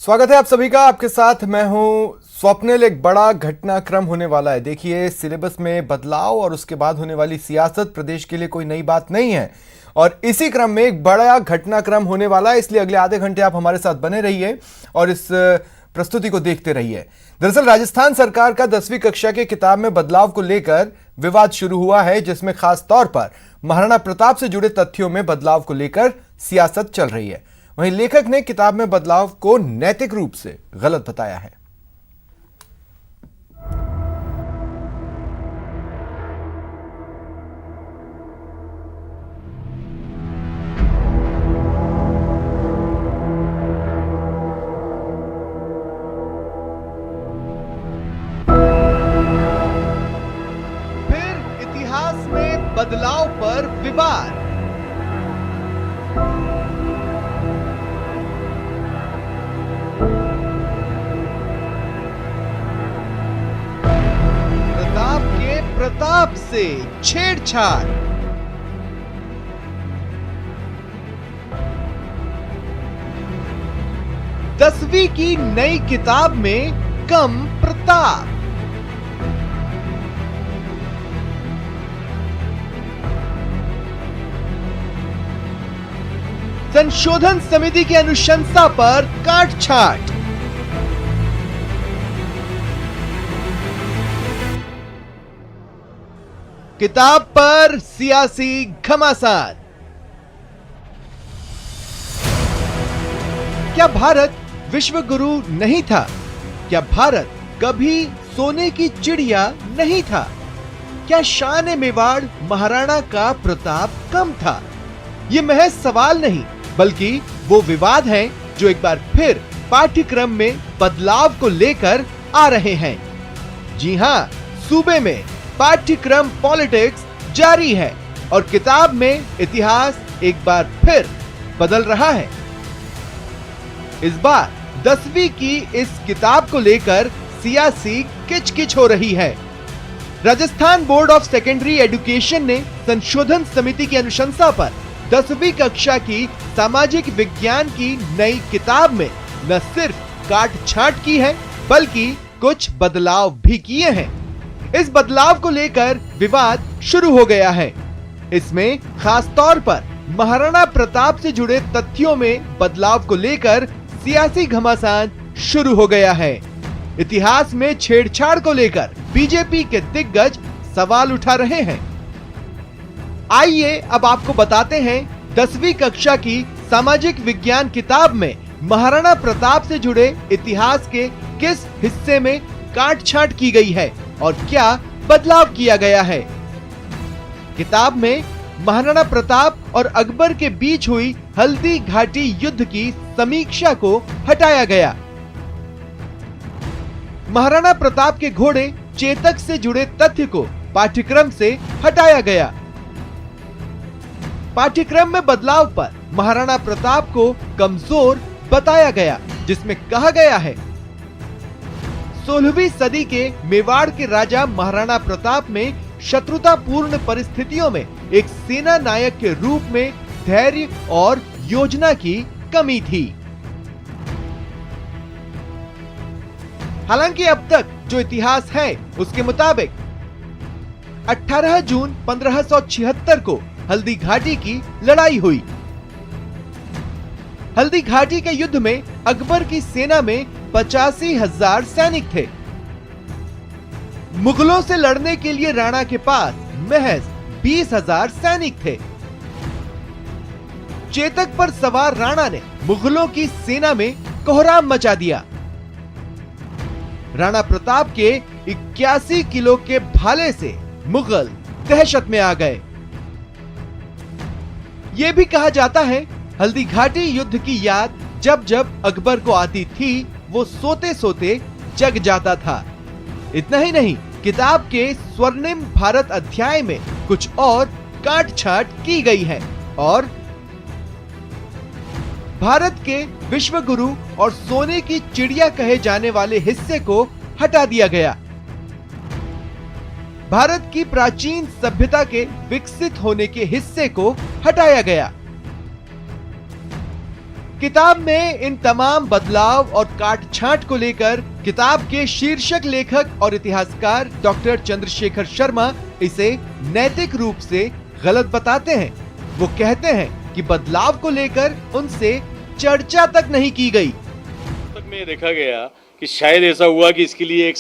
स्वागत है आप सभी का। आपके साथ मैं हूं स्वप्निल। एक बड़ा घटनाक्रम होने वाला है। देखिए, सिलेबस में बदलाव और उसके बाद होने वाली सियासत प्रदेश के लिए कोई नई बात नहीं है और इसी क्रम में एक बड़ा घटनाक्रम होने वाला है। इसलिए अगले आधे घंटे आप हमारे साथ बने रहिए और इस प्रस्तुति को देखते रहिए। दरअसल राजस्थान सरकार का 10वीं कक्षा के किताब में बदलाव को लेकर विवाद शुरू हुआ है, जिसमें खास तौर पर महाराणा प्रताप से जुड़े तथ्यों में बदलाव को लेकर सियासत चल रही है। वहीं लेखक ने किताब में बदलाव को नैतिक रूप से गलत बताया है। फिर इतिहास में बदलाव पर विवाद। प्रताप के प्रताप से छेड़छाड़। दसवीं की नई किताब में कम प्रताप। संशोधन समिति की अनुशंसा पर काटछाट। किताब पर सियासी घमासान। क्या भारत विश्व गुरु नहीं था? क्या भारत कभी सोने की चिड़िया नहीं था? क्या शान मेवाड़ महाराणा का प्रताप कम था? ये महज सवाल नहीं बल्कि वो विवाद हैं जो एक बार फिर पाठ्यक्रम में बदलाव को लेकर आ रहे हैं। जी हां, सूबे में पाठ्यक्रम पॉलिटिक्स जारी है और किताब में इतिहास एक बार फिर बदल रहा है। इस बार 10वीं की इस किताब को लेकर सियासी किचकिच हो रही है। Rajasthan board of secondary education ने संशोधन समिति की अनुशंसा पर 10वीं कक्षा की सामाजिक विज्ञान की नई किताब में न सिर्फ काटछांट की है बल्कि कुछ बदलाव भी किए हैं। इस बदलाव को लेकर विवाद शुरू हो गया है। इसमें खास तौर पर महाराणा प्रताप से जुड़े तथ्यों में बदलाव को लेकर सियासी घमासान शुरू हो गया है। इतिहास में छेड़छाड़ को लेकर बीजेपी के दिग्गज सवाल उठा रहे हैं। आइए अब आपको बताते हैं 10वीं कक्षा की सामाजिक विज्ञान किताब में महाराणा प्रताप से जुड़े इतिहास के किस हिस्से में काटछांट की गई है और क्या बदलाव किया गया है। किताब में महाराणा प्रताप और अकबर के बीच हुई हल्दी घाटी युद्ध की समीक्षा को हटाया गया। महाराणा प्रताप के घोड़े चेतक से जुड़े तथ्य को पाठ्यक्रम से हटाया गया। पाठ्यक्रम में बदलाव पर महाराणा प्रताप को कमजोर बताया गया, जिसमें कहा गया है 16वीं सदी के मेवाड़ के राजा महाराणा प्रताप में शत्रुतापूर्ण परिस्थितियों में एक सेना नायक के रूप में धैर्य और योजना की कमी थी। हालांकि अब तक जो इतिहास है उसके मुताबिक 18 जून 1576 को हल्दी घाटी की लड़ाई हुई। हल्दी घाटी के युद्ध में अकबर की सेना में 85,000 सैनिक थे। मुगलों से लड़ने के लिए राणा के पास महज 20,000 सैनिक थे। चेतक पर सवार राणा ने मुगलों की सेना में कोहराम मचा दिया। राणा प्रताप के 81 किलो के भाले से मुगल दहशत में आ गए। यह भी कहा जाता है हल्दी घाटी युद्ध की याद जब जब अकबर को आती थी वो सोते सोते जग जाता था। इतना ही नहीं, किताब के स्वर्णिम भारत अध्याय में कुछ और काटछांट की गई है और भारत के विश्व गुरु और सोने की चिड़िया कहे जाने वाले हिस्से को हटा दिया गया। भारत की प्राचीन सभ्यता के विकसित होने के हिस्से को हटाया गया। किताब में इन तमाम बदलाव और काट छांट को लेकर किताब के शीर्षक लेखक और इतिहासकार डॉक्टर चंद्रशेखर शर्मा इसे नैतिक रूप से गलत बताते हैं। वो कहते हैं कि बदलाव को लेकर उनसे चर्चा तक नहीं की गई। तक में देखा गया कि शायद ऐसा हुआ कि इसके लिए एक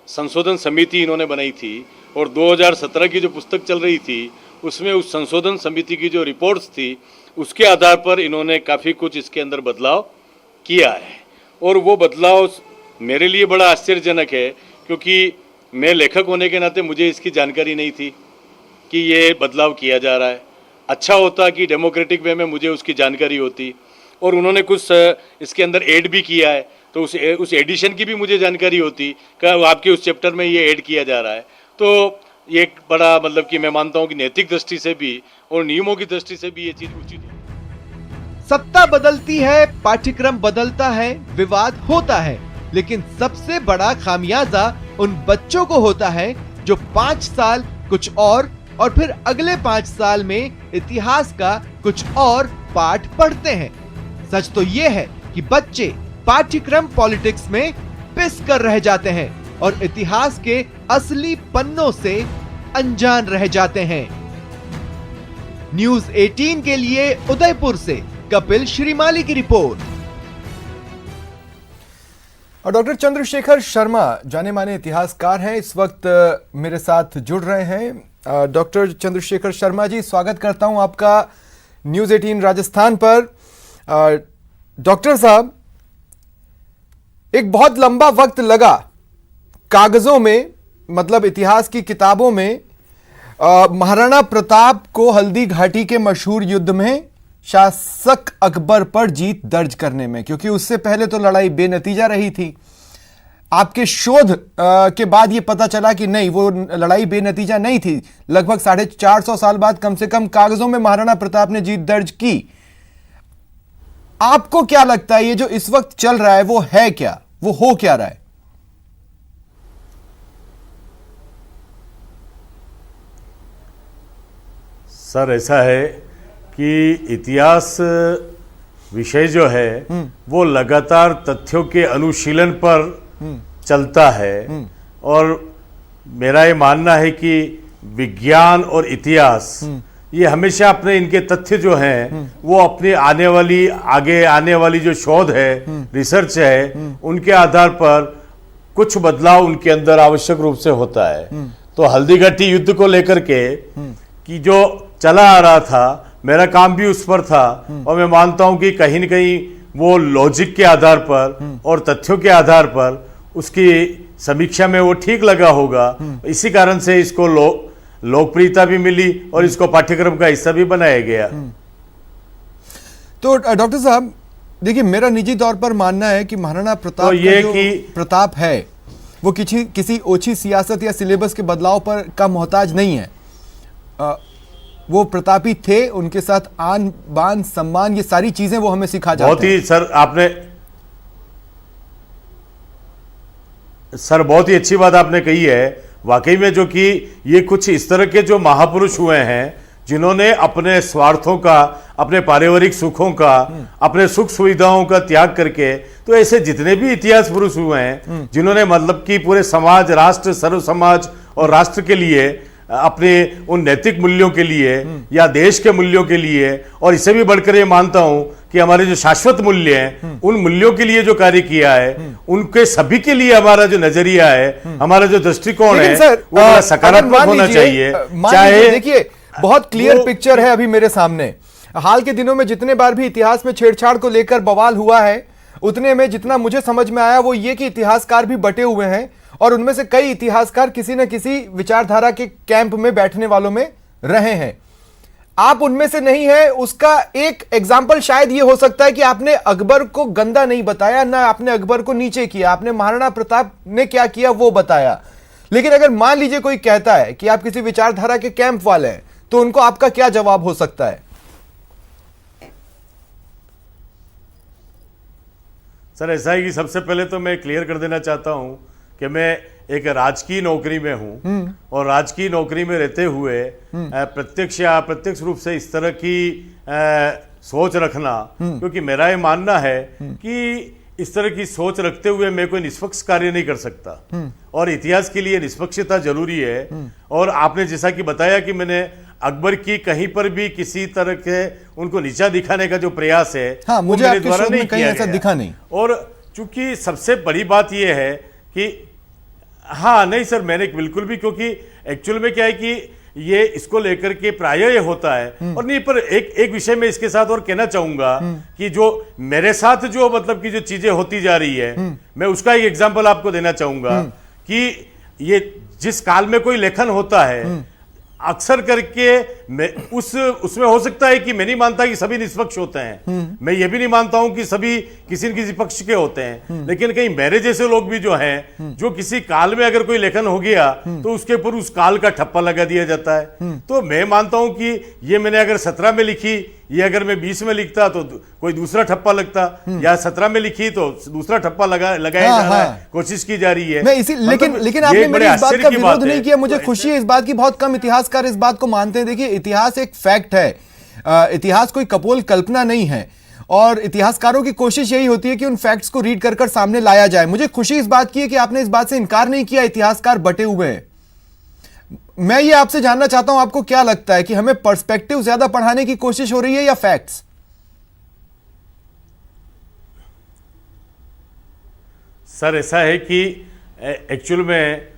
संशोधन समिति इन्होंने बनाई थी और 2017 की जो पुस्तक चल रही थी उसमें उस संशोधन समिति की जो रिपोर्ट्स थी उसके आधार पर इन्होंने काफ़ी कुछ इसके अंदर बदलाव किया है। और वो बदलाव मेरे लिए बड़ा आश्चर्यजनक है क्योंकि मैं लेखक होने के नाते मुझे इसकी जानकारी नहीं थी कि ये बदलाव किया जा रहा है। अच्छा होता कि डेमोक्रेटिक वे में मुझे उसकी जानकारी होती। और उन्होंने कुछ इसके अंदर ऐड भी किया है तो उस एडिशन की भी मुझे जानकारी होती कि आपके उस चैप्टर में ये ऐड किया जा रहा है। तो ये एक बड़ा मतलब कि मैं मानता हूँ कि नैतिक दृष्टि से भी और नियमों की दृष्टि से भी ये चीज़ उचित है। सत्ता बदलती है, पाठ्यक्रम बदलता है, विवाद होता है, लेकिन सबसे बड़ा खामियाजा उन बच्चों को होता है जो 5 साल कुछ और फिर अगले 5 साल में इतिहास का कुछ और पाठ पढ़ते हैं। सच तो ये है कि बच्चे पाठ्यक्रम पॉलिटिक्स में पिस कर रह जाते हैं और इतिहास के असली पन्नों से अनजान रह जाते हैं। न्यूज़ 18 के लिए उदयपुर से कपिल श्रीमाली की रिपोर्ट। और डॉक्टर चंद्रशेखर शर्मा जाने माने इतिहासकार हैं, इस वक्त मेरे साथ जुड़ रहे हैं। डॉक्टर चंद्रशेखर शर्मा जी, स्वागत करता हूं आपका न्यूज़ 18 राजस्थान पर। डॉक्टर साहब, एक बहुत लंबा वक्त लगा कागजों में, मतलब इतिहास की किताबों में, महाराणा प्रताप को हल्दी घाटी के मशहूर युद्ध में शासक अकबर पर जीत दर्ज करने में, क्योंकि उससे पहले तो लड़ाई बेनतीजा रही थी। आपके शोध के बाद यह पता चला कि नहीं, वो लड़ाई बेनतीजा नहीं थी। लगभग 450 साल बाद कम से कम कागजों में महाराणा प्रताप ने जीत दर्ज की। आपको क्या लगता है ये जो इस वक्त चल रहा है वो है क्या, वो हो क्या रहा है? सर, ऐसा है कि इतिहास विषय जो है वो लगातार तथ्यों के अनुशीलन पर चलता है। और मेरा ये मानना है कि विज्ञान और इतिहास ये हमेशा अपने इनके तथ्य जो हैं वो अपने आगे आने वाली जो शोध है, रिसर्च है, उनके आधार पर कुछ बदलाव उनके अंदर आवश्यक रूप से होता है। तो हल्दीघाटी युद्ध को लेकर के कि जो चला आ रहा था, मेरा काम भी उस पर था और मैं मानता हूं कि कहीं न कहीं वो लॉजिक के आधार पर और तथ्यों के आधार पर उसकी समीक्षा में वो ठीक लगा होगा। इसी कारण से इसको लोकप्रियता भी मिली और इसको पाठ्यक्रम का हिस्सा भी बनाया गया। तो डॉक्टर साहब देखिए, मेरा निजी तौर पर मानना है कि महाराणा प्रताप तो ये का जो प्रताप है वो किसी ओछी सियासत या सिलेबस के बदलाव पर का मोहताज नहीं है। वो प्रतापी थे, उनके साथ आन बान सम्मान ये सारी चीजें वो हमें सिखा जाते हैं। बहुत ही सर बहुत ही अच्छी बात आपने कही है। वाकई में जो कि ये कुछ इस तरह के जो महापुरुष हुए हैं जिन्होंने अपने स्वार्थों का, अपने पारिवारिक सुखों का, अपने सुख सुविधाओं का त्याग करके, तो ऐसे जितने भी इतिहास पुरुष हुए हैं जिन्होंने मतलब कि पूरे समाज, राष्ट्र, सर्व समाज और राष्ट्र के लिए, अपने उन नैतिक मूल्यों के लिए या देश के मूल्यों के लिए, और इससे भी बढ़कर ये मानता हूं कि हमारे जो शाश्वत मूल्य हैं उन मूल्यों के लिए जो कार्य किया है, उनके सभी के लिए हमारा जो नजरिया है, हमारा जो दृष्टिकोण है वो बड़ा सकारात्मक होना चाहिए। चाहे देखिए, बहुत क्लियर पिक्चर है अभी मेरे सामने। हाल के दिनों में जितने बार भी इतिहास में छेड़छाड़ को लेकर बवाल हुआ है, उतने में जितना मुझे समझ में आया वो ये कि इतिहासकार भी बटे हुए हैं और उनमें से कई इतिहासकार किसी न किसी विचारधारा के कैंप में बैठने वालों में रहे हैं। आप उनमें से नहीं है। उसका एक एग्जाम्पल शायद ये हो सकता है कि आपने अकबर को गंदा नहीं बताया, ना आपने अकबर को नीचे किया, आपने महाराणा प्रताप ने क्या किया वो बताया। लेकिन अगर मान लीजिए कोई कहता है कि आप किसी विचारधारा के कैंप वाले हैं, तो उनको आपका क्या जवाब हो सकता है? सर, ऐसा है कि सबसे पहले तो मैं क्लियर कर देना चाहता हूं कि मैं एक राजकीय नौकरी में हूं और राजकीय नौकरी में रहते हुए प्रत्यक्ष या अप्रत्यक्ष रूप से इस तरह की सोच रखना, क्योंकि मेरा ये मानना है कि इस तरह की सोच रखते हुए मैं कोई निष्पक्ष कार्य नहीं कर सकता और इतिहास के लिए निष्पक्षता जरूरी है। और आपने जैसा कि बताया कि मैंने अकबर की कहीं पर भी किसी तरह के उनको नीचा दिखाने का जो प्रयास है, हाँ, वो मुझे मेरे आपके द्वारा शोध में नहीं कहीं किया ऐसा गया। दिखा नहीं। और चूंकि सबसे बड़ी बात यह है कि हाँ नहीं सर, मैंने बिल्कुल भी, क्योंकि एक्चुअल में क्या है कि ये इसको लेकर के प्राय ये होता है। और नहीं, पर एक विषय में इसके साथ और कहना चाहूंगा कि जो मेरे साथ जो मतलब की जो चीजें होती जा रही है, मैं उसका एक एग्जांपल आपको देना चाहूंगा कि ये जिस काल में कोई लेखन होता है, अक्सर करके मैं उसमें हो सकता है कि मैं नहीं मानता कि सभी निष्पक्ष होते हैं, मैं ये भी नहीं मानता हूं कि सभी किसी न किसी पक्ष के होते हैं, लेकिन कहीं मेरे जैसे लोग भी जो हैं, जो किसी काल में अगर कोई लेखन हो गया तो उसके ऊपर उस काल का ठप्पा लगा दिया जाता है। तो मैं मानता हूं कि ये मैंने अगर 17 में लिखी, ये अगर मैं 20 में लिखता तो कोई दूसरा ठप्पा लगता, या 17 में लिखी तो दूसरा ठप्पा लगाया जा रहा है, कोशिश की जा रही है। मैं इसी लेकिन आपने मेरी इस बात का विरोध नहीं किया। मुझे खुशी है इस बात की, बहुत कम इतिहासकार इस बात को मानते हैं। देखिए, इतिहास एक फैक्ट है, इतिहास कोई कपोल कल्पना नहीं है, और इतिहासकारों की कोशिश यही होती है कि उन फैक्ट्स को रीड कर सामने लाया जाए। मुझे खुशी इस बात की है कि आपने इस बात से इनकार नहीं किया, इतिहासकार बटे हुए हैं। मैं ये आपसे जानना चाहता हूं, आपको क्या लगता है कि हमें पर्सपेक्टिव ज्यादा पढ़ाने की कोशिश हो रही है या फैक्ट्स? सर ऐसा है कि एक्चुअल में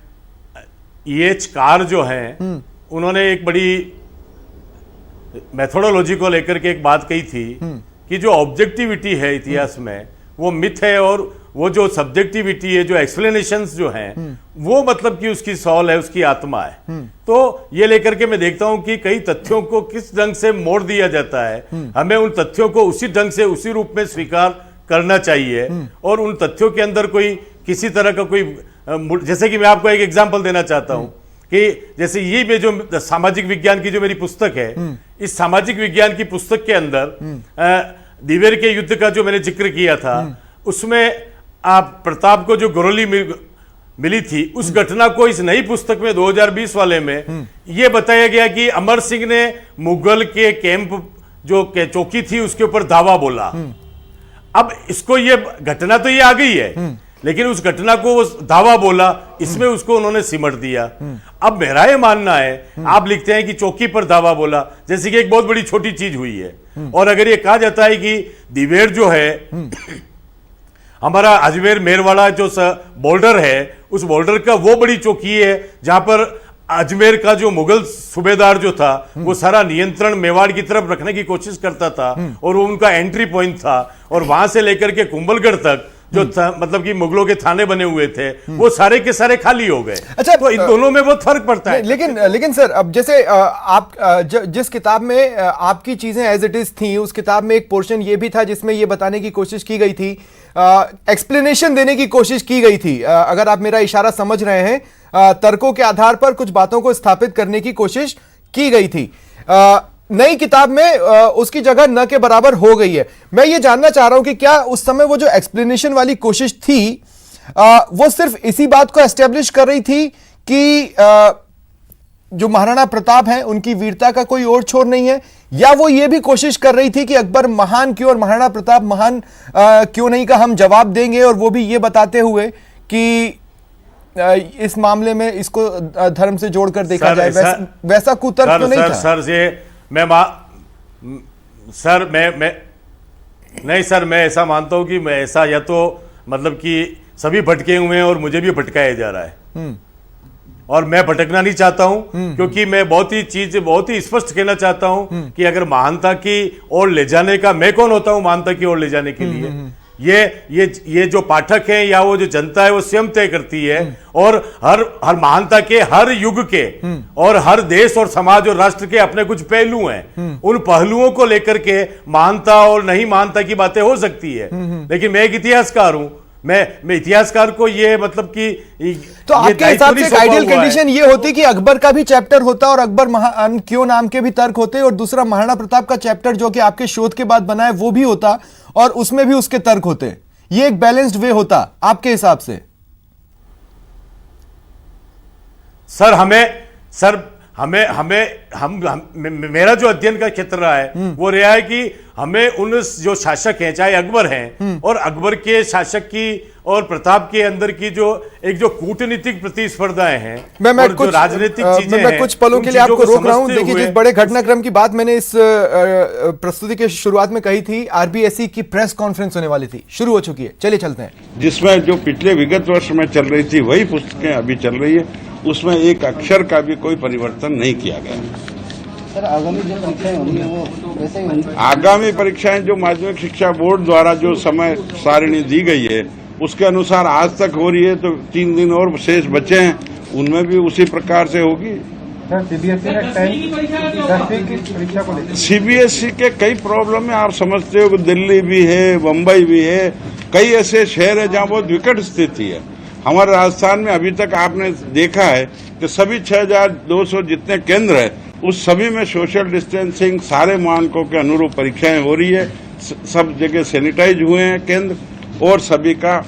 EH कार जो हैं, उन्होंने एक बड़ी मेथोडोलॉजी को लेकर के एक बात कही थी कि जो ऑब्जेक्टिविटी है इतिहास में वो मिथ है, और वो जो सब्जेक्टिविटी है, जो एक्सप्लेनेशंस जो हैं, वो मतलब कि उसकी सॉल है, उसकी आत्मा है। तो ये लेकर के मैं देखता हूं कि कई तथ्यों को किस ढंग से मोड़ दिया जाता है, हमें उन तथ्यों को उसी ढंग से उसी रूप में स्वीकार करना चाहिए। और उन तथ्यों के अंदर कोई किसी तरह का कोई, जैसे कि मैं आपको एक एग्जांपल देना चाहता हूं कि जैसे ये में जो सामाजिक विज्ञान की जो मेरी पुस्तक है, इस सामाजिक विज्ञान की पुस्तक के अंदर दिवेर के युद्ध का जो मैंने जिक्र किया था, उसमें आप प्रताप को जो गौरली मिली थी, उस घटना को इस नई पुस्तक में 2020 वाले में यह बताया गया कि अमर सिंह ने मुगल के कैंप जो चौकी थी उसके ऊपर धावा बोला। अब इसको ये घटना तो ये आ गई है, लेकिन उस घटना को वो धावा बोला, इसमें उसको उन्होंने सिमट दिया। अब मेरा ये मानना है, आप लिखते हैं कि चौकी पर धावा बोला, जैसे कि एक बहुत बड़ी छोटी चीज हुई है। और अगर ये कहा जाता है कि दिवेर जो है हमारा अजमेर मेरवाड़ा जो बॉर्डर है, उस बॉर्डर का वो बड़ी चौकी है जहां पर अजमेर का जो मुगल सूबेदार जो था वो सारा नियंत्रण मेवाड़ की तरफ रखने की कोशिश करता था, और वो उनका एंट्री पॉइंट था। और वहां से लेकर के कुंभलगढ़ तक जो मतलब कि मुगलों के थाने बने हुए थे, वो सारे के सारे खाली हो गए। अच्छा, तो इन दोनों में बहुत फर्क पड़ता है। लेकिन सर, अब जैसे आप जिस किताब में आपकी चीजें एज इट इज थी, उस किताब में एक पोर्शन ये भी था जिसमें ये बताने की कोशिश की गई थी, एक्सप्लेनेशन देने की कोशिश की गई थी, अगर आप मेरा इशारा समझ रहे हैं, तर्कों के आधार पर कुछ बातों को स्थापित करने की कोशिश की गई थी। नई किताब में उसकी जगह न के बराबर हो गई है। मैं ये जानना चाह रहा हूं कि क्या उस समय वो जो एक्सप्लेनेशन वाली कोशिश थी, वो सिर्फ इसी बात को एस्टेब्लिश कर रही थी कि जो महाराणा प्रताप हैं उनकी वीरता का कोई और छोर नहीं है, या वो ये भी कोशिश कर रही थी कि अकबर महान क्यों और महाराणा प्रताप महान क्यों नहीं का हम जवाब देंगे, और वो भी ये बताते हुए कि इस मामले में इसको धर्म से जोड़कर देखा जाए, वैसा कुतर्क तो नहीं था? मैं ऐसा मानता हूं कि मैं ऐसा, या तो मतलब कि सभी भटके हुए हैं और मुझे भी भटकाया जा रहा है, और मैं भटकना नहीं चाहता हूं, क्योंकि मैं बहुत ही स्पष्ट कहना चाहता हूं कि अगर महानता की ओर ले जाने का, मैं कौन होता हूं महानता की ओर ले जाने के लिए? ये जो पाठक है या वो जो जनता है वो स्वयं तय करती है। और हर महानता के, हर युग के और हर देश और समाज और राष्ट्र के अपने कुछ पहलू हैं। उन पहलुओं को लेकर के महानता और नहीं महानता की बातें हो सकती है, लेकिन मैं एक इतिहासकार हूं। मैं इतिहासकार को ये मतलब कि तो आपके हिसाब से आइडियल कंडीशन ये होती कि अकबर का भी चैप्टर होता और अकबर महान क्यों नाम के भी तर्क होते, और दूसरा महाराणा प्रताप का चैप्टर जो कि आपके शोध के बाद बना है वो भी होता और उसमें भी उसके तर्क होते। ये एक बैलेंस्ड वे होता आपके हिसाब से? सर हमें हमें हम मेरा जो अध्ययन का क्षेत्र रहा है वो रहा है कि हमें उन जो शासक हैं, चाहे अकबर हैं, और अकबर के शासक की और प्रताप के अंदर की जो कूटनीतिक प्रतिस्पर्धाएं हैं, मैं और कुछ जो राजनीतिक चीजें मैं हैं, कुछ पलों उन के लिए चीजों आपको को रोक रहा हूं। समझते देखिए, हुए जिस बड़े घटनाक्रम की बात मैंने इस प्रस्तुति के शुरुआत में कही थी, आरबीएसई की प्रेस कॉन्फ्रेंस होने वाली थी, शुरू हो चुकी है, चलिए चलते हैं। जिसमें जो पिछले विगत वर्ष में चल रही थी वही पुस्तकें अभी चल रही है, उसमें एक अक्षर का भी कोई परिवर्तन नहीं किया गया। सर, आगामी जो परीक्षाएं होंगी वो वैसे ही होंगी? आगामी परीक्षाएं जो माध्यमिक शिक्षा बोर्ड द्वारा जो समय सारिणी दी गई है उसके अनुसार आज तक हो रही है, तो 3 दिन और शेष बचे हैं, उनमें भी उसी प्रकार से होगी। सर, सीबीएसई ने 10वीं की परीक्षा को लेकर सीबीएसई के कई प्रॉब्लम है, आप समझते हो कि दिल्ली भी है, मुंबई भी है, कई ऐसे शहर है जहां बहुत विकट स्थिति है। हमारे राजस्थान में अभी तक आपने देखा है कि सभी 6200 जितने केंद्र है उस सभी में सोशल डिस्टेंसिंग सारे मानकों के अनुरूप परीक्षाएं हो रही है, सब जगह सैनिटाइज हुए हैं केंद्र, और सभी का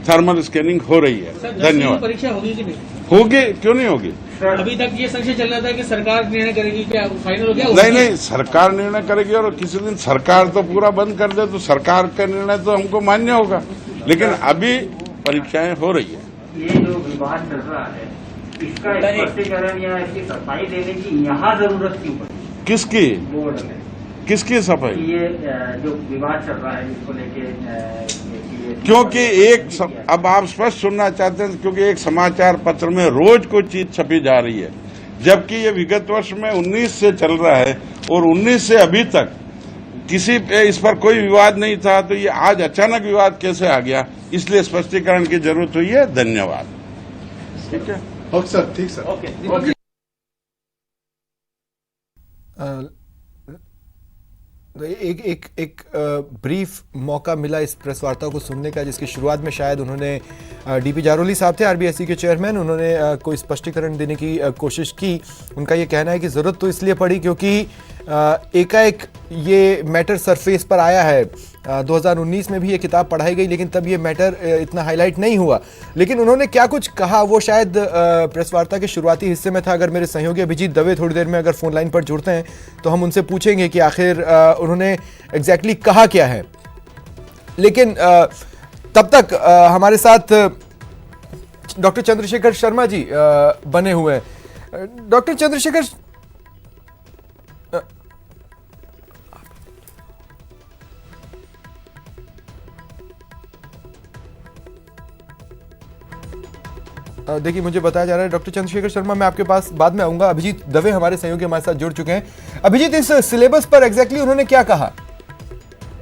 थर्मल स्कैनिंग हो रही है। धन्यवाद। परीक्षा होगी कि नहीं? होगी, क्यों नहीं होगी? अभी तक ये संशय चल रहा था कि सरकार निर्णय करेगी, क्या फाइनल हो गया? नहीं, सरकार निर्णय करेगी, और किसी दिन सरकार तो पूरा बंद कर दे तो सरकार का निर्णय तो हमको मान्य होगा, लेकिन अभी परीक्षाएं हो रही है। ये जो विवाद चल रहा है, इसका स्पष्टीकरण या इसकी सफाई देने की यहाँ जरूरत क्यों पड़ी? किसकी? बोर्ड में किसकी सफाई? ये जो विवाद चल रहा है इसको लेके, क्योंकि अब आप स्पष्ट सुनना चाहते हैं, क्योंकि एक समाचार पत्र में रोज कोई चीज छपी जा रही है, जबकि ये विगत वर्ष में 19 से चल रहा है, और 19 से अभी तक किसी पे इस पर कोई विवाद नहीं था, तो ये आज अचानक विवाद कैसे आ गया, इसलिए स्पष्टीकरण की जरूरत हुई है। धन्यवाद। ठीक है, ओके सर, ठीक सर, ओके। एक ब्रीफ मौका मिला इस प्रेस वार्ता को सुनने का, जिसकी शुरुआत में शायद उन्होंने डीपी जारोली साहब थे, आरबीएसई के चेयरमैन, उन्होंने कोई स्पष्टीकरण देने की कोशिश की। उनका ये कहना है कि ज़रूरत तो इसलिए पड़ी क्योंकि एकाएक ये मैटर सरफेस पर आया है। 2019 में भी ये किताब पढ़ाई गई, लेकिन तब ये मैटर इतना हाईलाइट नहीं हुआ। लेकिन उन्होंने क्या कुछ कहा वो शायद प्रेस वार्ता के शुरुआती हिस्से में था। अगर मेरे सहयोगी अभिजीत दवे थोड़ी देर में अगर फोन लाइन पर जुड़ते हैं तो हम उनसे पूछेंगे कि आखिर उन्होंने एग्जैक्टली कहा क्या है। लेकिन तब तक हमारे साथ डॉक्टर चंद्रशेखर शर्मा जी बने हुए हैं। डॉक्टर चंद्रशेखर, देखिए, मुझे बताया जा रहा है डॉक्टर चंद्रशेखर शर्मा, मैं आपके पास बाद में आऊंगा। अभिजीत दवे हमारे सहयोगी हमारे साथ जुड़ चुके हैं। अभिजीत, इस सिलेबस पर एग्जैक्टली उन्होंने क्या कहा?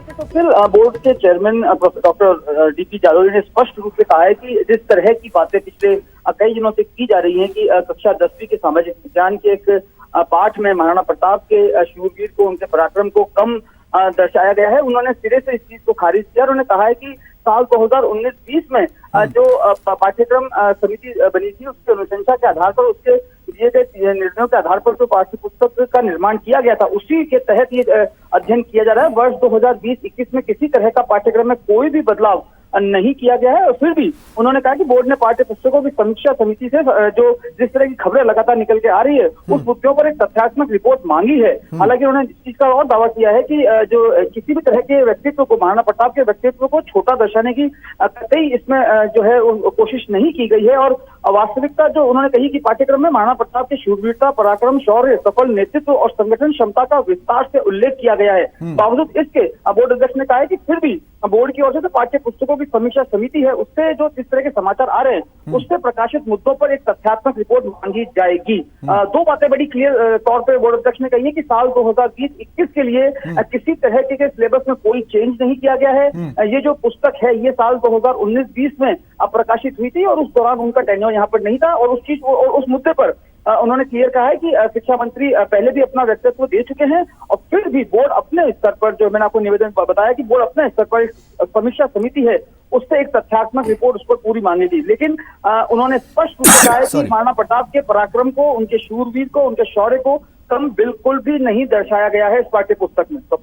तो फिर बोर्ड के चेयरमैन डॉक्टर डीपी जारोली ने स्पष्ट रूप से कहा है कि जिस तरह की बातें पिछले कई दिनों से की जा रही हैं कि कक्षा 10वीं के सामाजिक विज्ञान के एक पाठ में महाराणा प्रताप के शूरवीर को, उनके पराक्रम को कम दर्शाया गया है, उन्होंने सिरे से इस चीज को खारिज किया। उन्होंने कहा है कि साल 2019-20 में जो पाठ्यक्रम समिति बनी थी उसकी अनुशंसा के आधार पर, उसके दिए गए निर्णयों के आधार पर जो पाठ्य पुस्तक का निर्माण किया गया था उसी के तहत ये अध्ययन किया जा रहा है। वर्ष 2020-21 में किसी तरह का पाठ्यक्रम में कोई भी बदलाव नहीं किया गया है। और फिर भी उन्होंने कहा कि बोर्ड ने पाठ्य पुस्तकों की समीक्षा समिति से जो जिस तरह की खबरें लगातार निकल के आ रही है उस मुद्दों पर एक तथ्यात्मक रिपोर्ट मांगी है। हालांकि उन्होंने इस चीज का और दावा किया है कि जो किसी भी तरह के व्यक्तित्व को, महाराणा प्रताप के व्यक्तित्व को छोटा दर्शाने की कतई इसमें जो है कोशिश नहीं की गई है। और वास्तविकता जो उन्होंने कही कि पाठ्यक्रम में महाराणा प्रताप की शूरवीरता, पराक्रम, शौर्य, सफल नेतृत्व और संगठन क्षमता का विस्तार से उल्लेख किया गया है। बावजूद इसके बोर्ड अध्यक्ष ने कहा है कि फिर भी बोर्ड की ओर से जो पाठ्य पुस्तकों की समीक्षा समिति है उससे जो जिस तरह के समाचार आ रहे हैं उससे प्रकाशित मुद्दों पर एक तथ्यात्मक रिपोर्ट मांगी जाएगी। दो बातें बड़ी क्लियर तौर पर बोर्ड अध्यक्ष ने कही है कि साल 2020-21 के लिए किसी तरह के सिलेबस में कोई चेंज नहीं किया गया है। ये जो पुस्तक है ये साल 2019-20 में प्रकाशित हुई थी और उस दौरान उनका टेन्योर यहाँ पर नहीं था। और उस मुद्दे पर उन्होंने क्लियर कहा है कि शिक्षा मंत्री पहले भी अपना व्यक्तित्व दे चुके हैं और फिर भी बोर्ड अपने स्तर पर, जो मैंने आपको निवेदन बताया कि बोर्ड अपने स्तर पर समीक्षा समिति है उससे एक तथ्यात्मक रिपोर्ट उस पर पूरी मांगेगी। लेकिन उन्होंने स्पष्ट रूप से कहा है कि महाराणा प्रताप के पराक्रम को, उनके शूरवीर को, उनके शौर्य को कम बिल्कुल भी नहीं दर्शाया गया है इस पाठ्य पुस्तक में। तो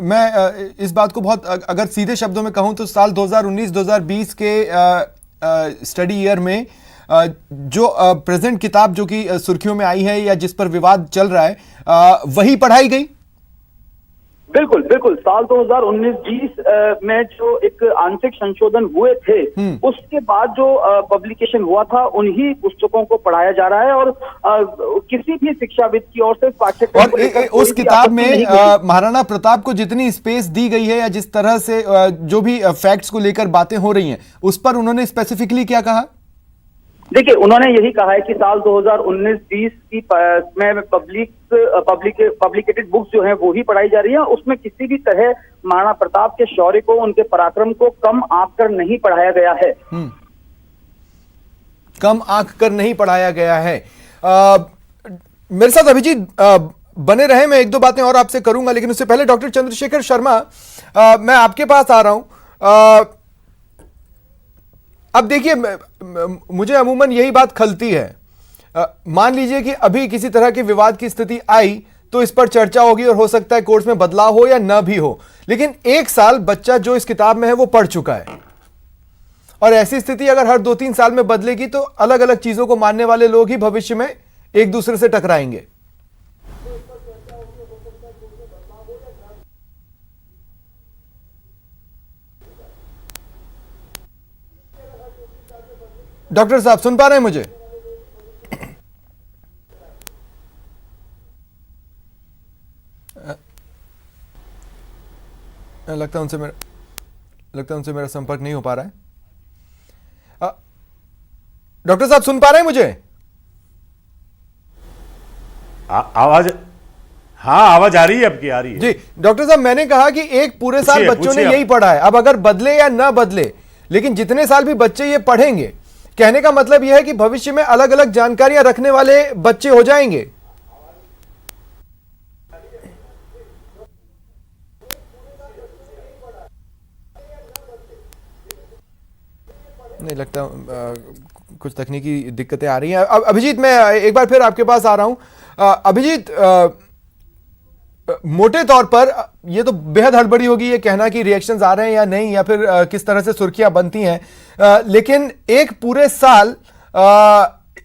मैं इस बात को बहुत अगर सीधे शब्दों में कहूं तो साल 2019-2020 के स्टडी ईयर में जो प्रेजेंट किताब जो कि सुर्खियों में आई है या जिस पर विवाद चल रहा है वही पढ़ाई गई? बिल्कुल बिल्कुल, साल 2019-20 में जो एक आंशिक संशोधन हुए थे उसके बाद जो पब्लिकेशन हुआ था उन्हीं पुस्तकों को पढ़ाया जा रहा है और किसी भी शिक्षाविद की ओर से पाठ्यक्रम और उस किताब में महाराणा प्रताप को जितनी स्पेस दी गई है या जिस तरह से जो भी फैक्ट्स को लेकर बातें हो रही हैं उस पर उन्होंने स्पेसिफिकली क्या कहा? देखिए, उन्होंने यही कहा है कि साल 2019-20 की में पब्लिकेटेड बुक्स जो हैं वो ही पढ़ाई जा रही है। उसमें किसी भी तरह महाराणा प्रताप के शौर्य को, उनके पराक्रम को कम आंक कर नहीं पढ़ाया गया है। कम आंक कर नहीं पढ़ाया गया है। मेरे साथ अभिजीत बने रहे, मैं एक दो बातें और आपसे करूंगा, लेकिन उससे पहले डॉक्टर चंद्रशेखर शर्मा मैं आपके पास आ रहा हूं। अब देखिए, मुझे अमूमन यही बात खलती है, मान लीजिए कि अभी किसी तरह के विवाद की स्थिति आई तो इस पर चर्चा होगी और हो सकता है कोर्स में बदलाव हो या न भी हो, लेकिन एक साल बच्चा जो इस किताब में है वो पढ़ चुका है और ऐसी स्थिति अगर हर 2-3 साल में बदलेगी तो अलग अलग चीजों को मानने वाले लोग ही भविष्य में एक दूसरे से टकराएंगे। डॉक्टर साहब सुन पा रहे हैं मुझे? लगता है उनसे मेरा संपर्क नहीं हो पा रहा है। डॉक्टर साहब सुन पा रहे हैं मुझे? आवाज, हाँ आवाज आ रही है, आपकी आ रही है जी। डॉक्टर साहब, मैंने कहा कि एक पूरे साल बच्चों ने यही पढ़ा है, अब अगर बदले या ना बदले, लेकिन जितने साल भी बच्चे ये पढ़ेंगे, कहने का मतलब यह है कि भविष्य में अलग अलग जानकारियां रखने वाले बच्चे हो जाएंगे। नहीं लगता, कुछ तकनीकी दिक्कतें आ रही हैं। अब अभिजीत, मैं एक बार फिर आपके पास आ रहा हूं। अभिजीत, मोटे तौर पर ये तो बेहद हड़बड़ी होगी ये कहना कि रिएक्शंस आ रहे हैं या नहीं, या फिर किस तरह से सुर्खियां बनती हैं, लेकिन एक पूरे साल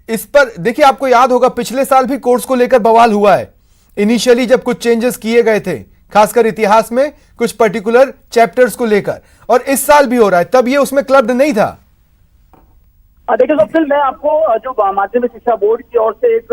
इस पर देखिए, आपको याद होगा पिछले साल भी कोर्स को लेकर बवाल हुआ है इनिशियली जब कुछ चेंजेस किए गए थे, खासकर इतिहास में कुछ पर्टिकुलर चैप्टर्स को लेकर, और इस साल भी हो रहा है। तब ये उसमें क्लब्ड नहीं था। देखिए स्वप्निल, मैं आपको जो माध्यमिक शिक्षा बोर्ड की ओर से एक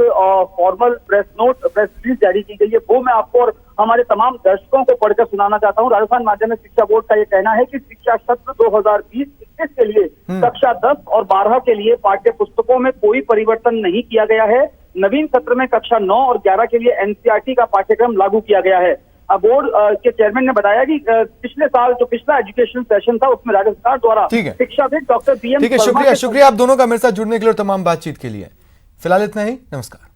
फॉर्मल प्रेस रिलीज जारी की गई है वो मैं आपको और हमारे तमाम दर्शकों को पढ़कर सुनाना चाहता हूं। राजस्थान माध्यमिक शिक्षा बोर्ड का ये कहना है कि शिक्षा सत्र 2020-21 के लिए कक्षा 10 और 12 के लिए पाठ्य पुस्तकों में कोई परिवर्तन नहीं किया गया है। नवीन सत्र में कक्षा 9 और 11 के लिए एनसीईआरटी का पाठ्यक्रम लागू किया गया है। बोर्ड के चेयरमैन ने बताया कि पिछले साल जो पिछला एजुकेशन सेशन था उसमें राज्य सरकार द्वारा शिक्षाविद डॉक्टर BM शुक्रिया आप दोनों का मेरे साथ जुड़ने के लिए और तमाम बातचीत के लिए। फिलहाल इतना ही, नमस्कार।